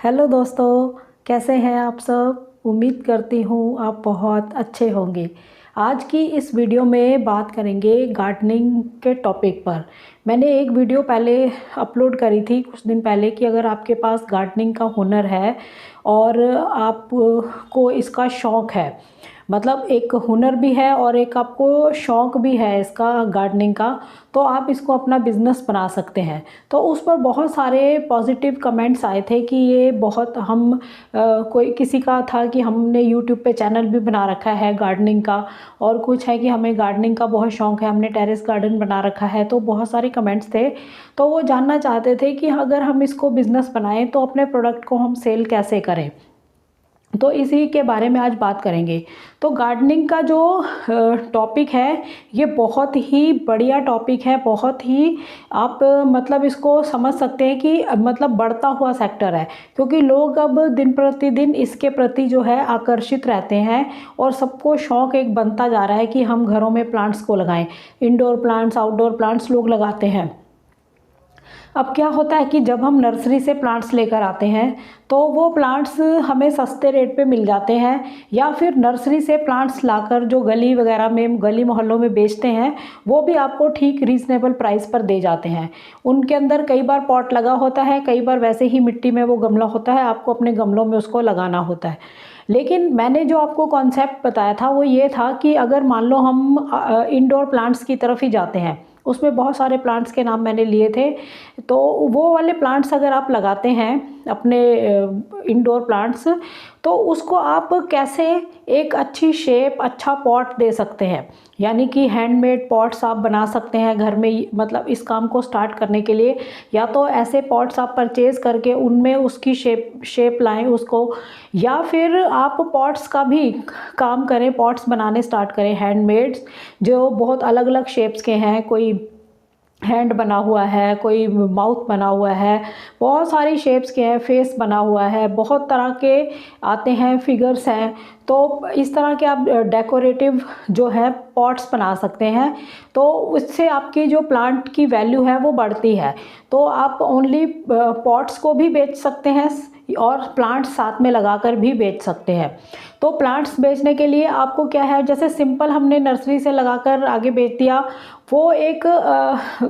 Hello दोस्तों, कैसे हैं आप सब। उम्मीद करती हूँ आप बहुत अच्छे होंगे। आज की इस वीडियो में बात करेंगे गार्डनिंग के टॉपिक पर। मैंने एक वीडियो पहले अपलोड करी थी कुछ दिन पहले कि अगर आपके पास गार्डनिंग का हुनर है और आपको इसका शौक़ है, मतलब एक हुनर भी है और एक आपको शौक़ भी है इसका गार्डनिंग का, तो आप इसको अपना बिज़नेस बना सकते हैं। तो उस पर बहुत सारे पॉजिटिव कमेंट्स आए थे कि ये बहुत कोई किसी का था कि हमने यूट्यूब पे चैनल भी बना रखा है गार्डनिंग का, और कुछ है कि हमें गार्डनिंग का बहुत शौक़ है, हमने टेरेस गार्डन बना रखा है। तो बहुत सारे कमेंट्स थे। तो वो जानना चाहते थे कि अगर हम इसको बिज़नेस बनाएं तो अपने प्रोडक्ट को हम सेल कैसे करें। तो इसी के बारे में आज बात करेंगे। तो गार्डनिंग का जो टॉपिक है ये बहुत ही बढ़िया टॉपिक है, बहुत ही आप मतलब इसको समझ सकते हैं कि मतलब बढ़ता हुआ सेक्टर है, क्योंकि लोग अब दिन प्रतिदिन इसके प्रति जो है आकर्षित रहते हैं और सबको शौक़ एक बनता जा रहा है कि हम घरों में प्लांट्स को लगाएं। इंडोर प्लांट्स, आउटडोर प्लांट्स लोग लगाते हैं। अब क्या होता है कि जब हम नर्सरी से प्लांट्स लेकर आते हैं तो वो प्लांट्स हमें सस्ते रेट पे मिल जाते हैं, या फिर नर्सरी से प्लांट्स लाकर जो गली वगैरह में, गली मोहल्लों में बेचते हैं, वो भी आपको ठीक रीज़नेबल प्राइस पर दे जाते हैं। उनके अंदर कई बार पॉट लगा होता है, कई बार वैसे ही मिट्टी में वो गमला होता है, आपको अपने गमलों में उसको लगाना होता है। लेकिन मैंने जो आपको कॉन्सेप्ट बताया था वो ये था कि अगर मान लो हम इंडोर प्लांट्स की तरफ ही जाते हैं, उसमें बहुत सारे प्लांट्स के नाम मैंने लिए थे। तो वो वाले प्लांट्स अगर आप लगाते हैं अपने इंडोर प्लांट्स, तो उसको आप कैसे एक अच्छी शेप, अच्छा पॉट दे सकते हैं। यानी कि हैंडमेड पॉट्स आप बना सकते हैं घर में, मतलब इस काम को स्टार्ट करने के लिए या तो ऐसे पॉट्स आप परचेज़ करके उनमें उसकी शेप लाएं उसको, या फिर आप पॉट्स का भी काम करें, पॉट्स बनाने स्टार्ट करें हैंडमेड्स, जो बहुत अलग अलग शेप्स के हैं। कोई हैंड बना हुआ है, कोई माउथ बना हुआ है, बहुत सारी शेप्स के हैं, फेस बना हुआ है, बहुत तरह के आते हैं, फिगर्स हैं। तो इस तरह के आप डेकोरेटिव जो है पॉट्स बना सकते हैं। तो उससे आपकी जो प्लांट की वैल्यू है वो बढ़ती है। तो आप ओनली पॉट्स को भी बेच सकते हैं और प्लांट्स साथ में लगाकर भी बेच सकते हैं। तो प्लांट्स बेचने के लिए आपको क्या है, जैसे सिंपल हमने नर्सरी से लगाकर आगे बेच दिया, वो एक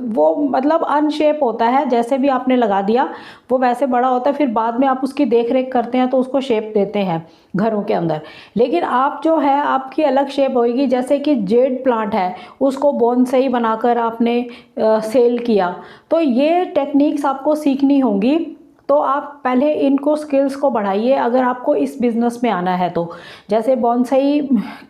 वो मतलब अनशेप होता है। जैसे भी आपने लगा दिया वो वैसे बड़ा होता है, फिर बाद में आप उसकी देख रेख करते हैं तो उसको शेप देते हैं घरों के अंदर। लेकिन आप जो है आपकी अलग शेप होगी। जैसे कि जेड प्लांट है, उसको बोनसाई बनाकर आपने सेल किया, तो ये टेक्निक्स आपको सीखनी होंगी। तो आप पहले इनको स्किल्स को बढ़ाइए अगर आपको इस बिज़नेस में आना है तो। जैसे बोनसाई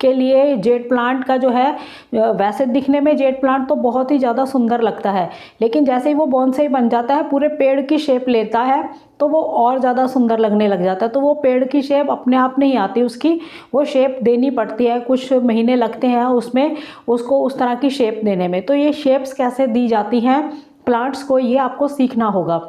के लिए जेड प्लांट का जो है, वैसे दिखने में जेड प्लांट तो बहुत ही ज़्यादा सुंदर लगता है, लेकिन जैसे ही वो बोनसाई बन जाता है, पूरे पेड़ की शेप लेता है, तो वो और ज़्यादा सुंदर लगने लग जाता है। तो वो पेड़ की शेप अपने आप नहीं आती, उसकी वो शेप देनी पड़ती है, कुछ महीने लगते हैं उसमें उसको उस तरह की शेप देने में। तो ये शेप्स कैसे दी जाती हैं प्लांट्स को, ये आपको सीखना होगा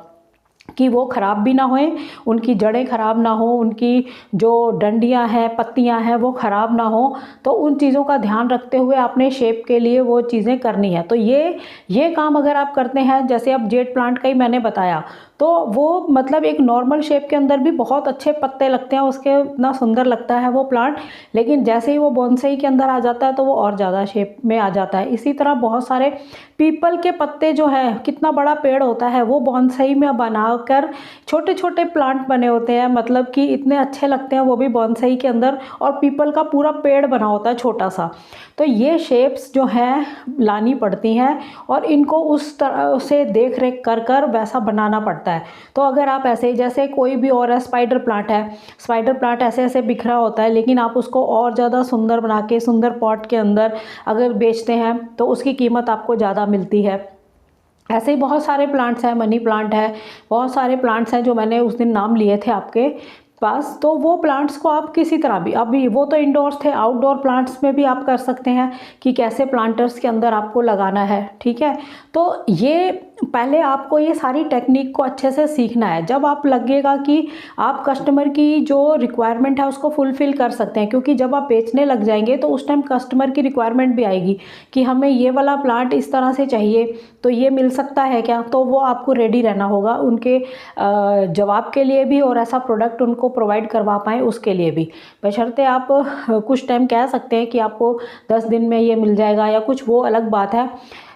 कि वो ख़राब भी ना होएं, उनकी जड़ें ख़राब ना हो, उनकी जो डंडियां हैं, पत्तियां हैं, वो ख़राब ना हो। तो उन चीज़ों का ध्यान रखते हुए आपने शेप के लिए वो चीज़ें करनी है। तो ये काम अगर आप करते हैं, जैसे अब जेड प्लांट का ही मैंने बताया, तो वो मतलब एक नॉर्मल शेप के अंदर भी बहुत अच्छे पत्ते लगते हैं उसके, इतना सुंदर लगता है वो प्लांट। लेकिन जैसे ही वो बोनसाई के अंदर आ जाता है तो वो और ज़्यादा शेप में आ जाता है। इसी तरह बहुत सारे पीपल के पत्ते जो है, कितना बड़ा पेड़ होता है, वो बोनसाई में बनाकर छोटे छोटे प्लांट बने होते हैं, मतलब कि इतने अच्छे लगते हैं वो भी बोनसाई के अंदर, और पीपल का पूरा पेड़ बना होता है छोटा सा। तो ये शेप्स जो हैं लानी पड़ती हैं और इनको उस तरह से देख रेख कर कर वैसा बनाना पड़ता है। तो अगर आप ऐसे, जैसे कोई भी और है, स्पाइडर प्लांट है, स्पाइडर प्लांट ऐसे ऐसे बिखरा होता है, लेकिन आप उसको और ज़्यादा सुंदर बना के सुंदर पॉट के अंदर अगर बेचते हैं तो उसकी कीमत आपको ज़्यादा मिलती है। ऐसे ही बहुत सारे प्लांट्स हैं, मनी प्लांट है, बहुत सारे प्लांट्स हैं जो मैंने उस दिन नाम लिए थे आपके पास। तो वो प्लांट्स को आप किसी तरह भी, अभी वो तो इंडोर्स थे, आउटडोर प्लांट्स में भी आप कर सकते हैं कि कैसे प्लांटर्स के अंदर आपको लगाना है। ठीक है, तो ये पहले आपको ये सारी टेक्निक को अच्छे से सीखना है। जब आप लगेगा कि आप कस्टमर की जो रिक्वायरमेंट है उसको फुलफ़िल कर सकते हैं, क्योंकि जब आप बेचने लग जाएंगे तो उस टाइम कस्टमर की रिक्वायरमेंट भी आएगी कि हमें ये वाला प्लांट इस तरह से चाहिए, तो ये मिल सकता है क्या, तो वो आपको रेडी रहना होगा उनके जवाब के लिए भी और ऐसा प्रोडक्ट उनको प्रोवाइड करवा पाएँ उसके लिए भी। बशर्ते आप कुछ टाइम कह सकते हैं कि आपको 10 दिन में ये मिल जाएगा या कुछ, वो अलग बात है।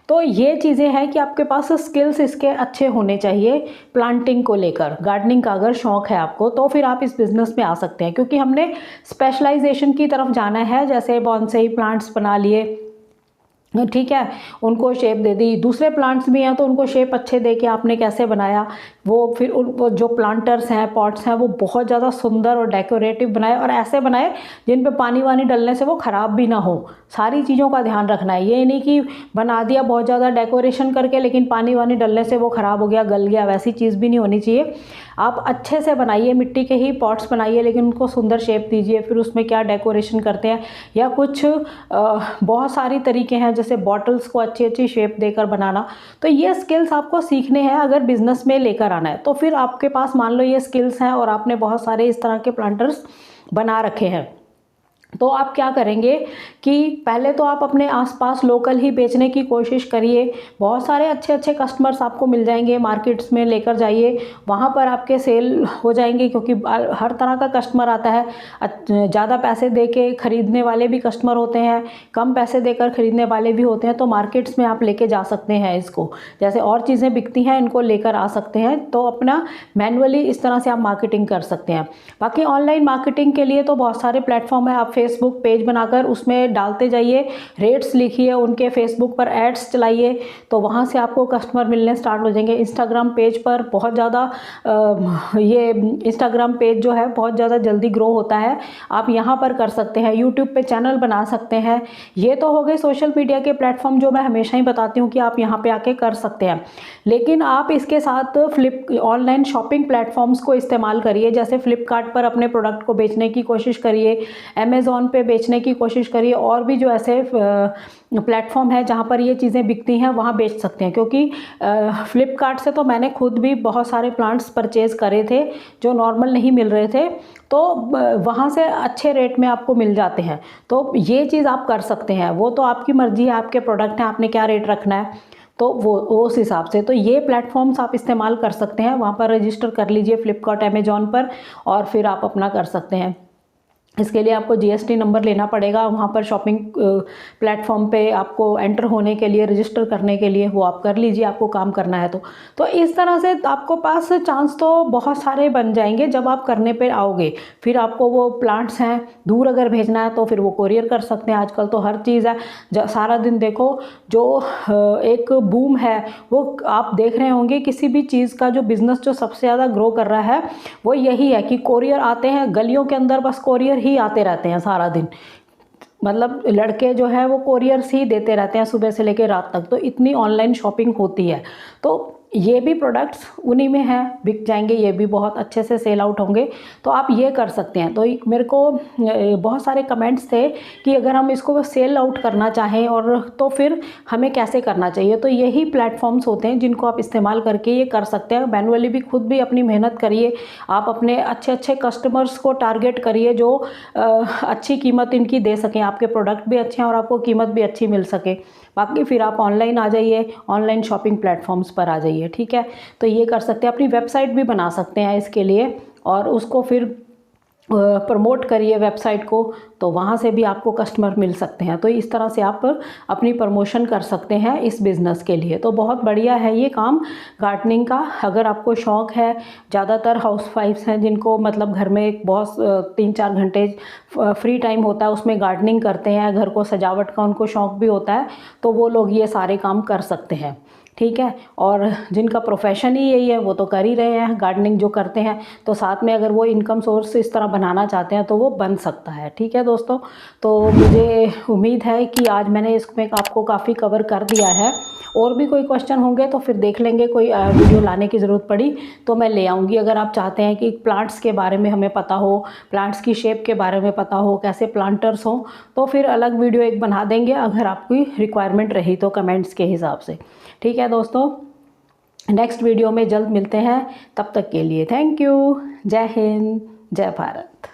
तो ये चीज़ें हैं कि आपके पास स्किल्स इसके अच्छे होने चाहिए प्लांटिंग को लेकर। गार्डनिंग का अगर शौक़ है आपको तो फिर आप इस बिज़नेस में आ सकते हैं, क्योंकि हमने स्पेशलाइजेशन की तरफ जाना है। जैसे बॉन्साई प्लांट्स बना लिए, ठीक है, उनको शेप दे दी। दूसरे प्लांट्स भी हैं तो उनको शेप अच्छे दे के आपने कैसे बनाया, वो फिर वो जो प्लांटर्स हैं, पॉट्स हैं, वो बहुत ज़्यादा सुंदर और डेकोरेटिव बनाए और ऐसे बनाए जिन पे पानी वानी डलने से वो ख़राब भी ना हो। सारी चीज़ों का ध्यान रखना है। ये नहीं कि बना दिया बहुत ज़्यादा डेकोरेशन करके लेकिन पानी वानी डलने से वो ख़राब हो गया, गल गया, वैसी चीज़ भी नहीं होनी चाहिए। आप अच्छे से बनाइए, मिट्टी के ही पॉट्स बनाइए लेकिन उनको सुंदर शेप दीजिए। फिर उसमें क्या डेकोरेशन करते हैं या कुछ बहुत सारी तरीके हैं, जैसे बॉटल्स को अच्छी अच्छी शेप देकर बनाना। तो ये स्किल्स आपको सीखने हैं अगर बिज़नेस में लेकर आना है। तो फिर आपके पास मान लो ये स्किल्स हैं और आपने बहुत सारे इस तरह के प्लांटर्स बना रखे हैं, तो आप क्या करेंगे कि पहले तो आप अपने आसपास लोकल ही बेचने की कोशिश करिए। बहुत सारे अच्छे अच्छे कस्टमर्स आपको मिल जाएंगे, मार्केट्स में लेकर जाइए, वहाँ पर आपके सेल हो जाएंगे, क्योंकि हर तरह का कस्टमर आता है। ज़्यादा पैसे दे के ख़रीदने वाले भी कस्टमर होते हैं, कम पैसे देकर ख़रीदने वाले भी होते हैं। तो मार्केट्स में आप लेके जा सकते हैं इसको, जैसे और चीज़ें बिकती हैं इनको लेकर आ सकते हैं। तो अपना मैनुअली इस तरह से आप मार्केटिंग कर सकते हैं। बाकी ऑनलाइन मार्केटिंग के लिए तो बहुत सारे प्लेटफॉर्म है। आप फेसबुक पेज बनाकर उसमें डालते जाइए, रेट्स लिखिए, उनके फेसबुक पर एड्स चलाइए, तो वहाँ से आपको कस्टमर मिलने स्टार्ट हो जाएंगे। इंस्टाग्राम पेज पर बहुत ज़्यादा ये इंस्टाग्राम पेज जो है बहुत ज़्यादा जल्दी ग्रो होता है, आप यहाँ पर कर सकते हैं। यूट्यूब पे चैनल बना सकते हैं। ये तो हो गए सोशल मीडिया के प्लेटफॉर्म जो मैं हमेशा ही बताती हूँ कि आप यहाँ पे आके कर सकते हैं। लेकिन आप इसके साथ ऑनलाइन शॉपिंग प्लेटफॉर्म्स को इस्तेमाल करिए। जैसे फ्लिपकार्ट पर अपने प्रोडक्ट को बेचने की कोशिश करिए, अमेज़ॉन पे बेचने की कोशिश करिए, और भी जो ऐसे प्लेटफॉर्म है जहाँ पर ये चीज़ें बिकती हैं वहाँ बेच सकते हैं। क्योंकि फ्लिपकार्ट से तो मैंने खुद भी बहुत सारे प्लांट्स परचेज़ करे थे जो नॉर्मल नहीं मिल रहे थे, तो वहाँ से अच्छे रेट में आपको मिल जाते हैं। तो ये चीज़ आप कर सकते हैं। वो तो आपकी मर्ज़ी है, आपके प्रोडक्ट हैं, आपने क्या रेट रखना है, तो वो उस हिसाब से। तो ये प्लेटफॉर्म्स आप इस्तेमाल कर सकते हैं, वहाँ पर रजिस्टर कर लीजिए फ्लिपकार्ट, अमेज़ॉन पर, और फिर आप अपना कर सकते हैं। इसके लिए आपको जीएसटी नंबर लेना पड़ेगा। वहाँ पर शॉपिंग प्लेटफॉर्म पे आपको एंटर होने के लिए, रजिस्टर करने के लिए, वो आप कर लीजिए, आपको काम करना है तो इस तरह से आपको पास चांस तो बहुत सारे बन जाएंगे जब आप करने पे आओगे। फिर आपको वो प्लांट्स हैं दूर अगर भेजना है तो फिर वो कोरियर कर सकते हैं। आजकल तो हर चीज़ है, सारा दिन देखो जो एक बूम है वो आप देख रहे होंगे। किसी भी चीज़ का जो बिज़नेस जो सबसे ज़्यादा ग्रो कर रहा है वो यही है कि कोरियर आते हैं गलियों के अंदर, बस कोरियर ही आते रहते हैं सारा दिन। मतलब लड़के जो है वो कोरियर्स ही देते रहते हैं सुबह से लेकर रात तक। तो इतनी ऑनलाइन शॉपिंग होती है, तो ये भी प्रोडक्ट्स उन्हीं में हैं, बिक जाएंगे, ये भी बहुत अच्छे से सेल आउट होंगे। तो आप ये कर सकते हैं। तो मेरे को बहुत सारे कमेंट्स थे कि अगर हम इसको सेल आउट करना चाहें और तो फिर हमें कैसे करना चाहिए। तो यही प्लेटफॉर्म्स होते हैं जिनको आप इस्तेमाल करके ये कर सकते हैं। मैनुअली भी खुद भी अपनी मेहनत करिए, आप अपने अच्छे अच्छे कस्टमर्स को टारगेट करिए जो अच्छी कीमत इनकी दे सकें, आपके प्रोडक्ट भी अच्छे हैं और आपको कीमत भी अच्छी मिल सके। बाकी फिर आप ऑनलाइन आ जाइए, ऑनलाइन शॉपिंग प्लेटफॉर्म्स पर आ जाइए, ठीक है। तो ये कर सकते हैं। अपनी वेबसाइट भी बना सकते हैं इसके लिए और उसको फिर प्रमोट करिए वेबसाइट को, तो वहाँ से भी आपको कस्टमर मिल सकते हैं। तो इस तरह से आप अपनी प्रमोशन कर सकते हैं इस बिज़नेस के लिए। तो बहुत बढ़िया है ये काम गार्डनिंग का। अगर आपको शौक़ है, ज़्यादातर हाउसवाइफ्स हैं जिनको मतलब घर में एक बहुत 3-4 घंटे फ्री टाइम होता है, उसमें गार्डनिंग करते हैं, घर को सजावट का उनको शौक़ भी होता है, तो वो लोग ये सारे काम कर सकते हैं, ठीक है। और जिनका प्रोफेशन ही यही है वो तो कर ही रहे हैं गार्डनिंग जो करते हैं, तो साथ में अगर वो इनकम सोर्स इस तरह बनाना चाहते हैं तो वो बन सकता है, ठीक है दोस्तों। तो मुझे उम्मीद है कि आज मैंने इसमें आपको काफ़ी कवर कर दिया है। और भी कोई क्वेश्चन होंगे तो फिर देख लेंगे, कोई वीडियो लाने की ज़रूरत पड़ी तो मैं ले आऊँगी। अगर आप चाहते हैं कि प्लांट्स के बारे में हमें पता हो, प्लांट्स की शेप के बारे में पता हो, कैसे प्लांटर्स हों, तो फिर अलग वीडियो एक बना देंगे अगर आपकी रिक्वायरमेंट रही तो कमेंट्स के हिसाब से, ठीक है दोस्तों। नेक्स्ट वीडियो में जल्द मिलते हैं, तब तक के लिए थैंक यू। जय हिंद, जय भारत।